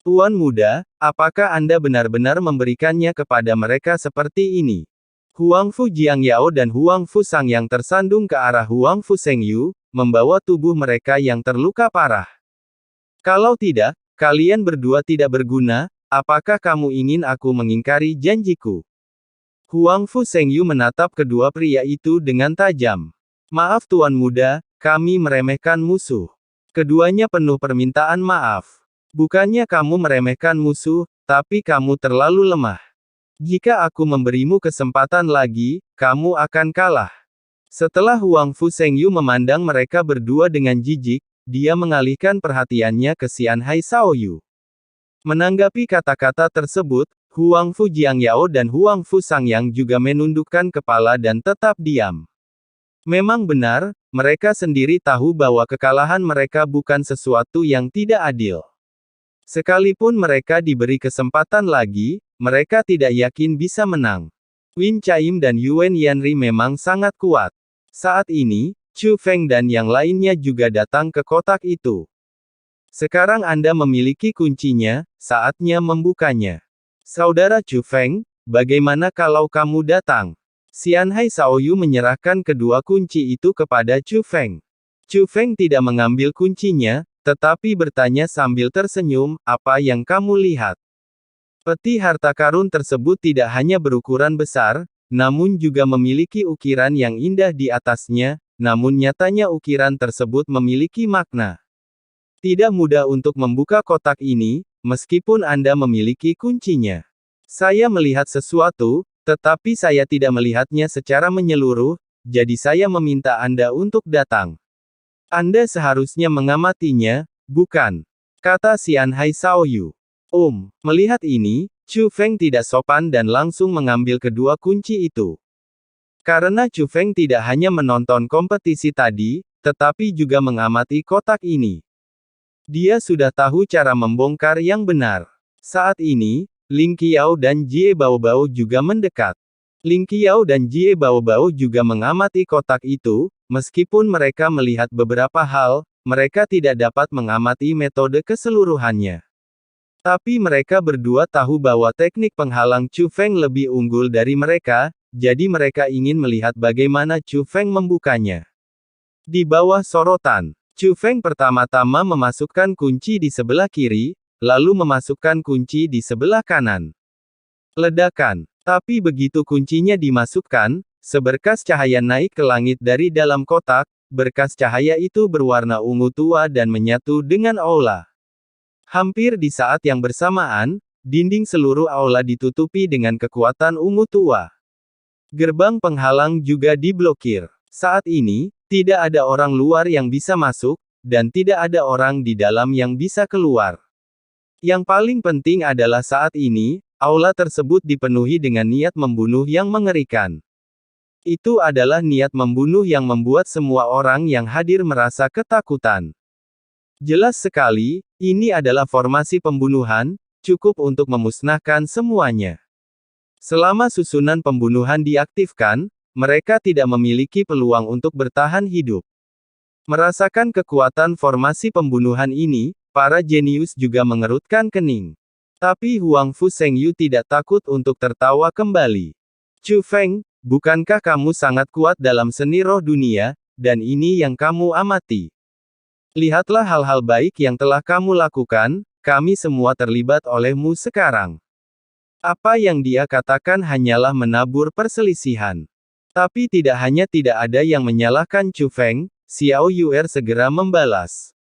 Tuan muda, apakah Anda benar-benar memberikannya kepada mereka seperti ini? Huang Fu Jiangyao dan Huang Fu Sang yang tersandung ke arah Huang Fu Sengyu, membawa tubuh mereka yang terluka parah. Kalau tidak, kalian berdua tidak berguna, apakah kamu ingin aku mengingkari janjiku? Huang Fu Sengyu menatap kedua pria itu dengan tajam. Maaf tuan muda, kami meremehkan musuh. Keduanya penuh permintaan maaf. Bukannya kamu meremehkan musuh, tapi kamu terlalu lemah. Jika aku memberimu kesempatan lagi, kamu akan kalah. Setelah Huang Fu Sengyu memandang mereka berdua dengan jijik, dia mengalihkan perhatiannya ke Xian Hai Shaoyu. Menanggapi kata-kata tersebut, Huang Fu Jiangyao dan Huang Fu Sangyang juga menundukkan kepala dan tetap diam. Memang benar, mereka sendiri tahu bahwa kekalahan mereka bukan sesuatu yang tidak adil. Sekalipun mereka diberi kesempatan lagi, mereka tidak yakin bisa menang. Lin Chaim dan Yuan Yanri memang sangat kuat. Saat ini, Chu Feng dan yang lainnya juga datang ke kotak itu. Sekarang Anda memiliki kuncinya, saatnya membukanya. Saudara Chu Feng, bagaimana kalau kamu datang? Xian Hai Shaoyu menyerahkan kedua kunci itu kepada Chu Feng. Chu Feng tidak mengambil kuncinya, tetapi bertanya sambil tersenyum, apa yang kamu lihat? Peti harta karun tersebut tidak hanya berukuran besar, namun juga memiliki ukiran yang indah di atasnya, namun nyatanya ukiran tersebut memiliki makna. Tidak mudah untuk membuka kotak ini, meskipun Anda memiliki kuncinya. Saya melihat sesuatu, tetapi saya tidak melihatnya secara menyeluruh, jadi saya meminta Anda untuk datang. Anda seharusnya mengamatinya, bukan? Kata Xian Hai Shaoyu. Melihat ini, Chu Feng tidak sopan dan langsung mengambil kedua kunci itu. Karena Chu Feng tidak hanya menonton kompetisi tadi, tetapi juga mengamati kotak ini. Dia sudah tahu cara membongkar yang benar. Saat ini, Ling Qiao dan Jie Baobao juga mendekat. Ling Qiao dan Jie Baobao juga mengamati kotak itu, meskipun mereka melihat beberapa hal, mereka tidak dapat mengamati metode keseluruhannya. Tapi mereka berdua tahu bahwa teknik penghalang Chu Feng lebih unggul dari mereka, jadi mereka ingin melihat bagaimana Chu Feng membukanya. Di bawah sorotan, Chu Feng pertama-tama memasukkan kunci di sebelah kiri, lalu memasukkan kunci di sebelah kanan. Ledakan. Tapi begitu kuncinya dimasukkan, seberkas cahaya naik ke langit dari dalam kotak, berkas cahaya itu berwarna ungu tua dan menyatu dengan aula. Hampir di saat yang bersamaan, dinding seluruh aula ditutupi dengan kekuatan ungu tua. Gerbang penghalang juga diblokir. Saat ini, tidak ada orang luar yang bisa masuk, dan tidak ada orang di dalam yang bisa keluar. Yang paling penting adalah saat ini, aula tersebut dipenuhi dengan niat membunuh yang mengerikan. Itu adalah niat membunuh yang membuat semua orang yang hadir merasa ketakutan. Jelas sekali, ini adalah formasi pembunuhan, cukup untuk memusnahkan semuanya. Selama susunan pembunuhan diaktifkan, mereka tidak memiliki peluang untuk bertahan hidup. Merasakan kekuatan formasi pembunuhan ini, para jenius juga mengerutkan kening. Tapi Huang Fu Sengyu tidak takut untuk tertawa kembali. Chu Feng, bukankah kamu sangat kuat dalam seni roh dunia, dan ini yang kamu amati? Lihatlah hal-hal baik yang telah kamu lakukan, kami semua terlibat olehmu sekarang. Apa yang dia katakan hanyalah menabur perselisihan. Tapi tidak ada yang menyalahkan Chu Feng, Xiao Yuer segera membalas.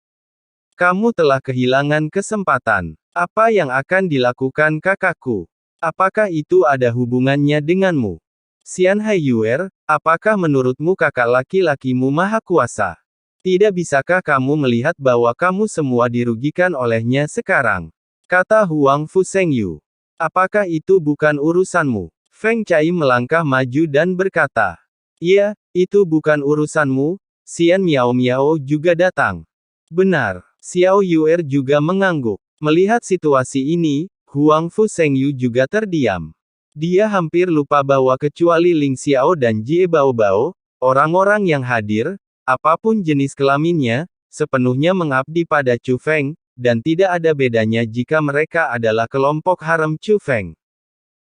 Kamu telah kehilangan kesempatan. Apa yang akan dilakukan kakakku? Apakah itu ada hubungannya denganmu? Xian Hai Yuer, apakah menurutmu kakak laki-lakimu maha kuasa? Tidak bisakah kamu melihat bahwa kamu semua dirugikan olehnya sekarang? Kata Huang Fu Sengyu. Apakah itu bukan urusanmu? Feng Cai melangkah maju dan berkata. Iya, itu bukan urusanmu. Xian Miao Miao juga datang. Benar. Xiao Yuer juga mengangguk. Melihat situasi ini, Huang Fu Sengyu juga terdiam. Dia hampir lupa bahwa kecuali Ling Xiao dan Jie Baobao, orang-orang yang hadir, apapun jenis kelaminnya, sepenuhnya mengabdi pada Chu Feng, dan tidak ada bedanya jika mereka adalah kelompok harem Chu Feng.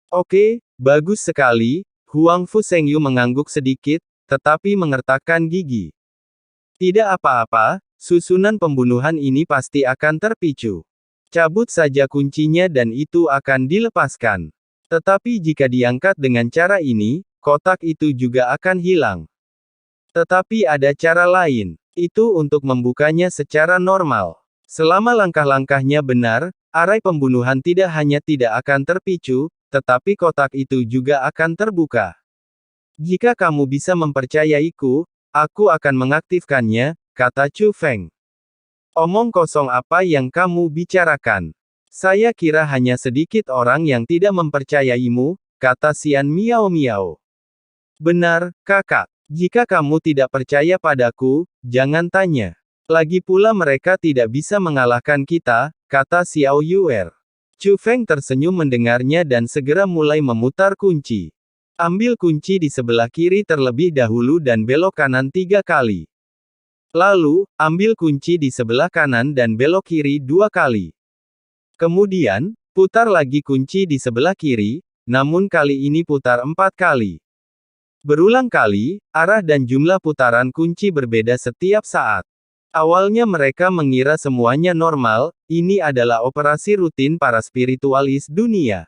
Oke, bagus sekali, Huang Fu Sengyu mengangguk sedikit, tetapi mengertakkan gigi. Tidak apa-apa, susunan pembunuhan ini pasti akan terpicu. Cabut saja kuncinya dan itu akan dilepaskan. Tetapi jika diangkat dengan cara ini, kotak itu juga akan hilang. Tetapi ada cara lain. Itu untuk membukanya secara normal. Selama langkah-langkahnya benar, arai pembunuhan tidak hanya tidak akan terpicu, tetapi kotak itu juga akan terbuka. Jika kamu bisa mempercayaiku, aku akan mengaktifkannya, kata Chu Feng. Omong kosong apa yang kamu bicarakan? Saya kira hanya sedikit orang yang tidak mempercayaimu, kata Xian Miao Miao. Benar, kakak. Jika kamu tidak percaya padaku, jangan tanya. Lagi pula mereka tidak bisa mengalahkan kita, kata Xiao Yuer. Chu Feng tersenyum mendengarnya dan segera mulai memutar kunci. Ambil kunci di sebelah kiri terlebih dahulu dan belok kanan 3 kali. Lalu, ambil kunci di sebelah kanan dan belok kiri 2 kali. Kemudian, putar lagi kunci di sebelah kiri, namun kali ini putar 4 kali. Berulang kali, arah dan jumlah putaran kunci berbeda setiap saat. Awalnya mereka mengira semuanya normal, ini adalah operasi rutin para spiritualis dunia.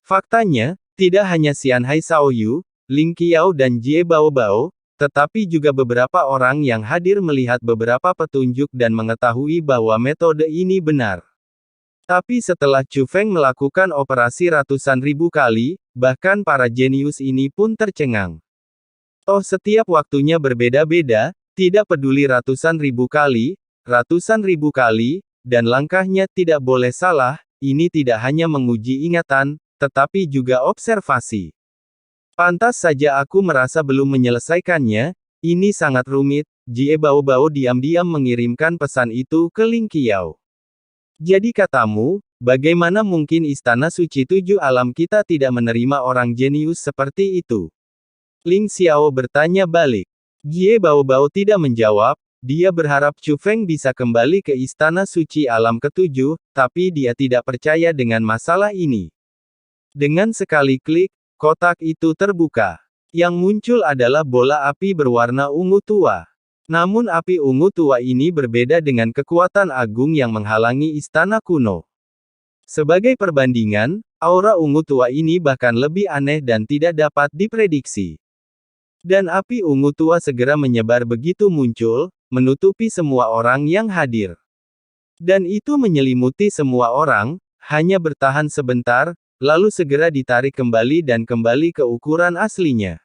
Faktanya, tidak hanya Xian Hai Shaoyu, Ling Qiao dan Jie Baobao, tetapi juga beberapa orang yang hadir melihat beberapa petunjuk dan mengetahui bahwa metode ini benar. Tapi setelah Chu Feng melakukan operasi ratusan ribu kali, bahkan para jenius ini pun tercengang. Toh setiap waktunya berbeda-beda, tidak peduli ratusan ribu kali, dan langkahnya tidak boleh salah, ini tidak hanya menguji ingatan, tetapi juga observasi. Pantas saja aku merasa belum menyelesaikannya, ini sangat rumit, Jie Baobao diam-diam mengirimkan pesan itu ke Ling Qiao. Jadi katamu, bagaimana mungkin Istana Suci 7 Alam kita tidak menerima orang jenius seperti itu? Ling Xiao bertanya balik. Jie Baobao tidak menjawab, dia berharap Chu Feng bisa kembali ke Istana Suci Alam ke-7, tapi dia tidak percaya dengan masalah ini. Dengan sekali klik, kotak itu terbuka. Yang muncul adalah bola api berwarna ungu tua. Namun api ungu tua ini berbeda dengan kekuatan agung yang menghalangi istana kuno. Sebagai perbandingan, aura ungu tua ini bahkan lebih aneh dan tidak dapat diprediksi. Dan api ungu tua segera menyebar begitu muncul, menutupi semua orang yang hadir. Dan itu menyelimuti semua orang, hanya bertahan sebentar, lalu segera ditarik kembali dan kembali ke ukuran aslinya.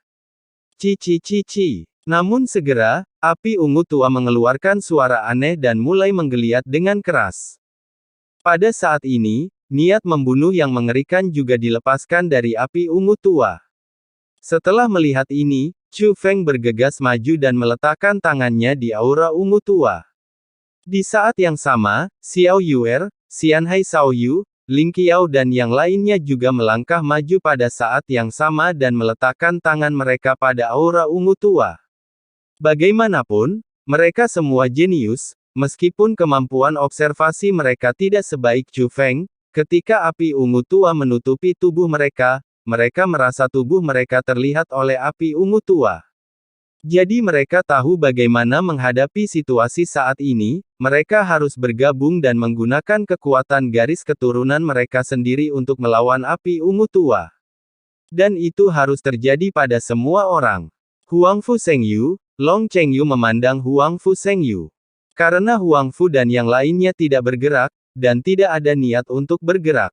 Cici. Namun segera, api ungu tua mengeluarkan suara aneh dan mulai menggeliat dengan keras. Pada saat ini, niat membunuh yang mengerikan juga dilepaskan dari api ungu tua. Setelah melihat ini, Chu Feng bergegas maju dan meletakkan tangannya di aura ungu tua. Di saat yang sama, Xiao Yuer, Xian Hai Shaoyu, Ling Qiao dan yang lainnya juga melangkah maju pada saat yang sama dan meletakkan tangan mereka pada aura ungu tua. Bagaimanapun, mereka semua jenius, meskipun kemampuan observasi mereka tidak sebaik Chu Feng, ketika api ungu tua menutupi tubuh mereka merasa tubuh mereka terlihat oleh api ungu tua. Jadi mereka tahu bagaimana menghadapi situasi saat ini, mereka harus bergabung dan menggunakan kekuatan garis keturunan mereka sendiri untuk melawan api ungu tua. Dan itu harus terjadi pada semua orang. Huang Fu Sengyu, Long Chengyu memandang Huang Fu Sengyu. Karena Huang Fu dan yang lainnya tidak bergerak, dan tidak ada niat untuk bergerak.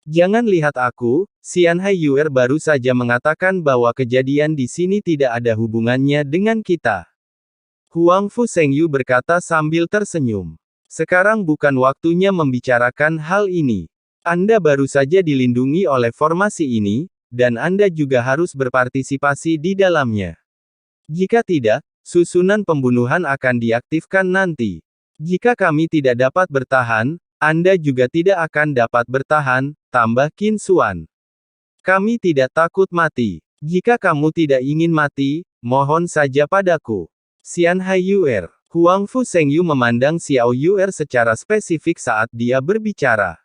Jangan lihat aku, Xian Hai Yuer baru saja mengatakan bahwa kejadian di sini tidak ada hubungannya dengan kita. Huang Fu Sengyu berkata sambil tersenyum. Sekarang bukan waktunya membicarakan hal ini. Anda baru saja dilindungi oleh formasi ini, dan Anda juga harus berpartisipasi di dalamnya. Jika tidak, susunan pembunuhan akan diaktifkan nanti. Jika kami tidak dapat bertahan, Anda juga tidak akan dapat bertahan, tambah Qin Xuan. Kami tidak takut mati. Jika kamu tidak ingin mati, mohon saja padaku. Xian Hai Yuer. Huang Fu Sengyu memandang Xiao Yuer secara spesifik saat dia berbicara.